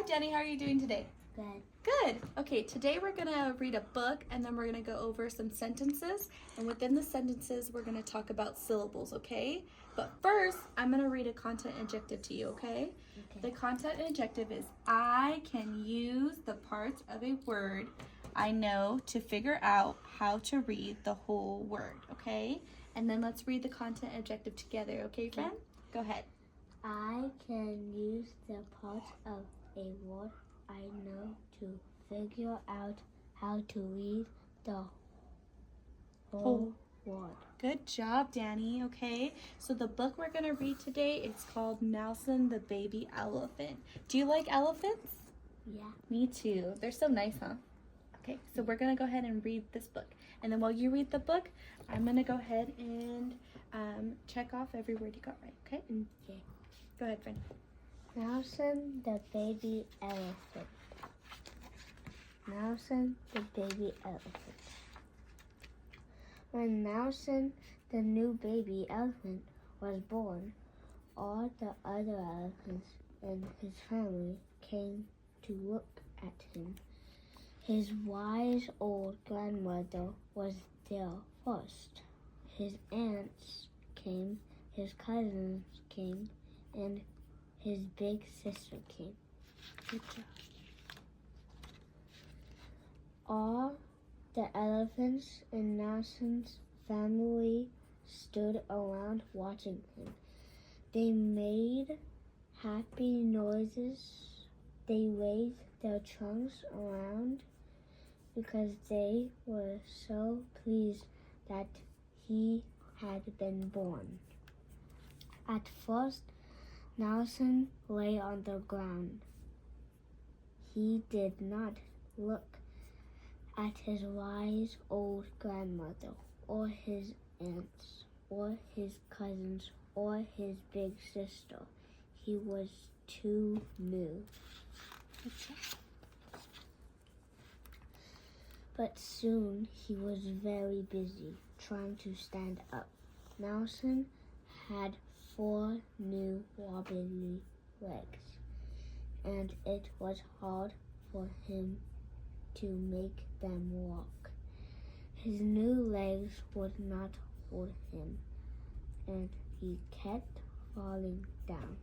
Danny. How are you doing today? Good. Good. Okay, today we're going to read a book and then we're going to go over some sentences. And within the sentences, we're going to talk about syllables, okay? But first, I'm going to read a content adjective to you, okay? The content adjective is, I can use the parts of a word I know to figure out how to read the whole word, okay? And then let's read the content adjective together, okay, friend? Go ahead. I can use the parts of a word I know to figure out how to read the whole word. Good job, Danny. Okay, so the book we're going to read today is called Nelson the Baby Elephant. Do you like elephants? Yeah. Me too. They're so nice, huh? Okay, so we're going to go ahead and read this book. And then while you read the book, I'm going to go ahead and check off every word you got right, okay? Okay. Go ahead, friend. Nelson the baby elephant. Nelson the baby elephant. When Nelson the new baby elephant was born, all the other elephants in his family came to look at him. His wise old grandmother was there first. His aunts came, his cousins came, and his big sister came. Good job. All the elephants in Nelson's family stood around watching him. They made happy noises. They waved their trunks around because they were so pleased that he had been born. At first, Nelson lay on the ground. He did not look at his wise old grandmother, or his aunts, or his cousins, or his big sister. He was too new. But soon he was very busy trying to stand up. Nelson had 4 new wobbly legs, and it was hard for him to make them walk. His new legs would not hold him, and he kept falling down.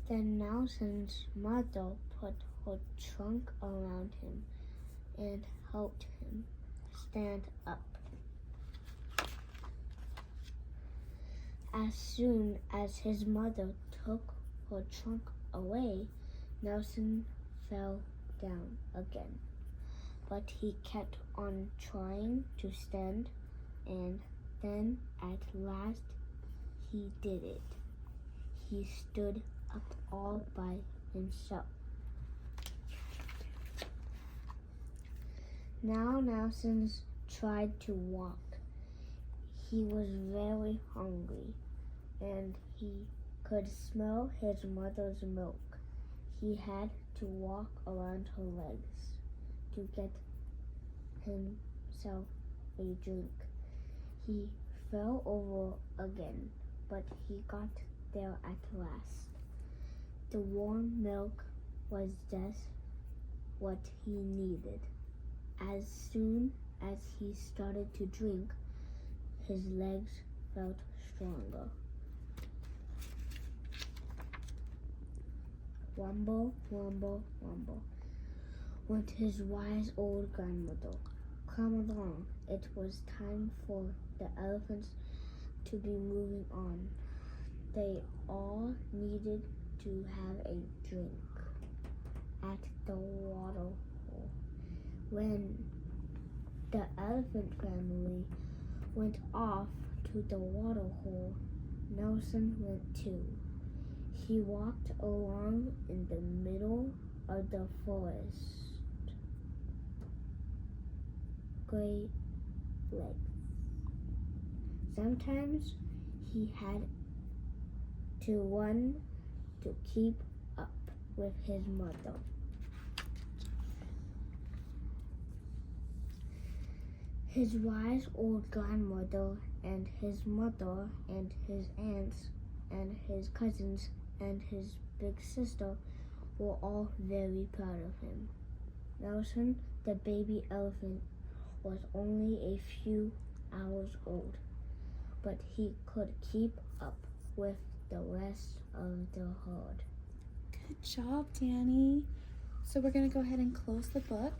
Then Nelson's mother put her trunk around him and helped him stand up. As soon as his mother took her trunk away, Nelson fell down again. But he kept on trying to stand, and then at last he did it. He stood up all by himself. Now Nelson tried to walk. He was very hungry, and he could smell his mother's milk. He had to walk around her legs to get himself a drink. He fell over again, but he got there at last. The warm milk was just what he needed. As soon as he started to drink, his legs felt stronger. Wumble, wumble, wumble, went his wise old grandmother. Come along, it was time for the elephants to be moving on. They all needed to have a drink at the water hole. When the elephant family went off to the water hole, Nelson went too. He walked along in the middle of the forest. Great legs. Sometimes he had to run to keep up with his mother. His wise old grandmother and his mother and his aunts and his cousins and his big sister were all very proud of him. Nelson, the baby elephant, was only a few hours old, but he could keep up with the rest of the herd. Good job, Danny. So we're going to go ahead and close the book.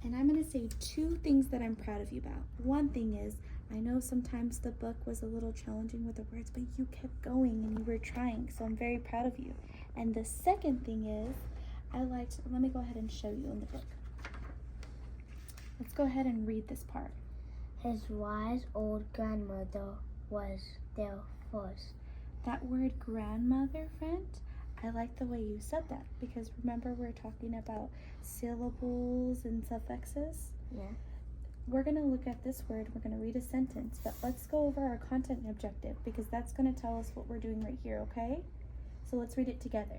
And I'm going to say 2 things that I'm proud of you about. One thing is, I know sometimes the book was a little challenging with the words, but you kept going and you were trying. So I'm very proud of you. And the second thing is, let me go ahead and show you in the book. Let's go ahead and read this part. His wise old grandmother was there first. That word grandmother, friend, I like the way you said that, because remember we're talking about syllables and suffixes? Yeah. We're going to look at this word, we're going to read a sentence, but let's go over our content objective, because that's going to tell us what we're doing right here, okay? So let's read it together.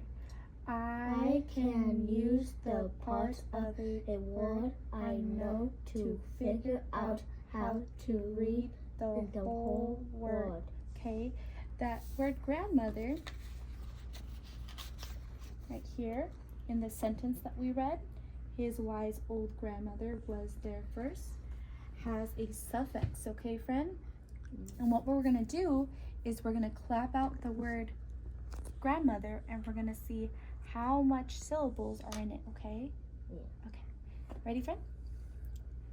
I can use the parts of a word I know to figure out how to read the whole word. Okay, that word grandmother, right here in the sentence that we read, his wise old grandmother was there first, has a suffix, okay, friend? And what we're going to do is we're going to clap out the word grandmother, and we're going to see how much syllables are in it, okay? Yeah. Okay. Ready, friend?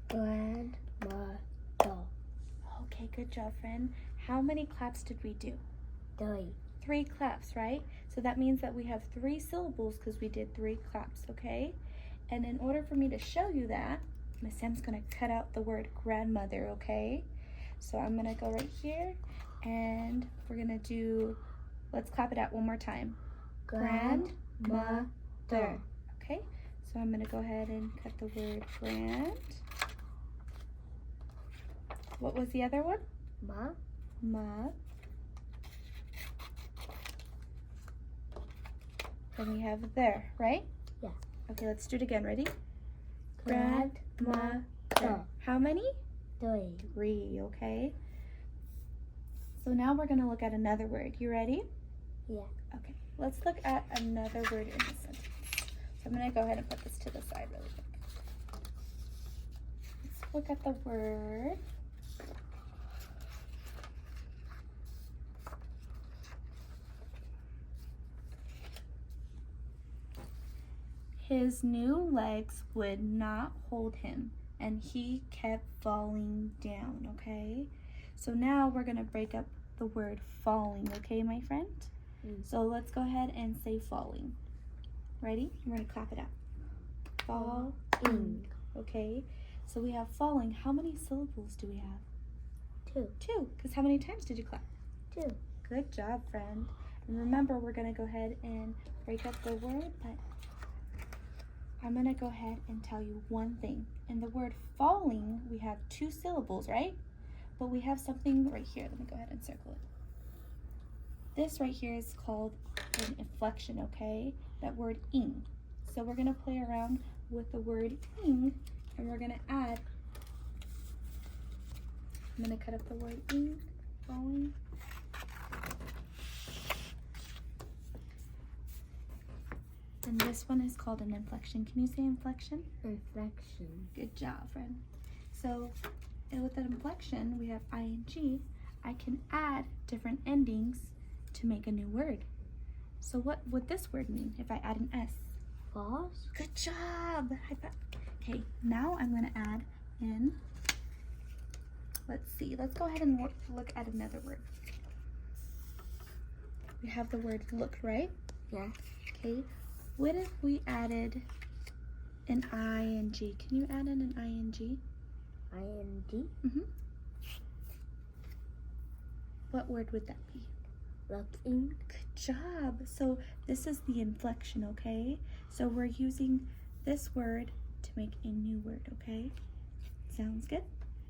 Grandmother. Okay, good job, friend. How many claps did we do? 3. 3 claps, right? So that means that we have 3 syllables because we did 3 claps, okay? And in order for me to show you that, Miss Sam's gonna cut out the word grandmother, okay? So I'm gonna go right here and we're gonna do, let's clap it out one more time. Grandmother. Okay, so I'm gonna go ahead and cut the word grand. What was the other one? Ma. Then we have there, right? Yeah. Okay, let's do it again. Ready? Grandmother. How many? 3. 3, okay? So now we're gonna look at another word. You ready? Yeah. Okay, let's look at another word in this sentence. So I'm gonna go ahead and put this to the side really quick. Let's look at the word. His new legs would not hold him, and he kept falling down, okay? So now we're gonna break up the word falling, okay, my friend? So let's go ahead and say falling. Ready? We're gonna clap it out. Falling. Okay, so we have falling. How many syllables do we have? 2. 2, because how many times did you clap? 2. Good job, friend. And remember, we're gonna go ahead and break up the word, but I'm gonna go ahead and tell you one thing. In the word falling, we have 2 syllables, right? But we have something right here. Let me go ahead and circle it. This right here is called an inflection, okay? That word ing. So we're gonna play around with the word ing, and we're gonna add, I'm gonna cut up the word ing, falling. And this one is called an inflection. Can you say inflection? Inflection. Good job, friend. So with an inflection, we have ing. I can add different endings to make a new word. So what would this word mean if I add an S? Pause. Good job. High five. Okay, now I'm going to add in, let's see. Let's go ahead and look at another word. We have the word look, right? Yeah. Okay. What if we added an ing? Can you add in an ing? ING. What word would that be? Looking. Good job. So this is the inflection, okay? So we're using this word to make a new word, okay? Sounds good?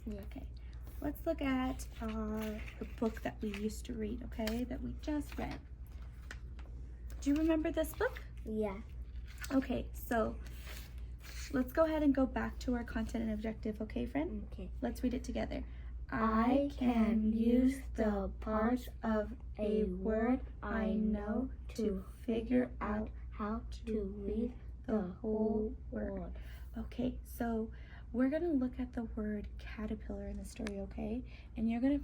Yeah. Okay. Let's look at the book that we used to read, okay? That we just read. Do you remember this book? Yeah. Okay, so let's go ahead and go back to our content and objective, okay, friend? Okay. Let's read it together. I can use the parts of a word I know to figure out how to read the whole word. Okay, so we're going to look at the word caterpillar in the story, okay? And you're going to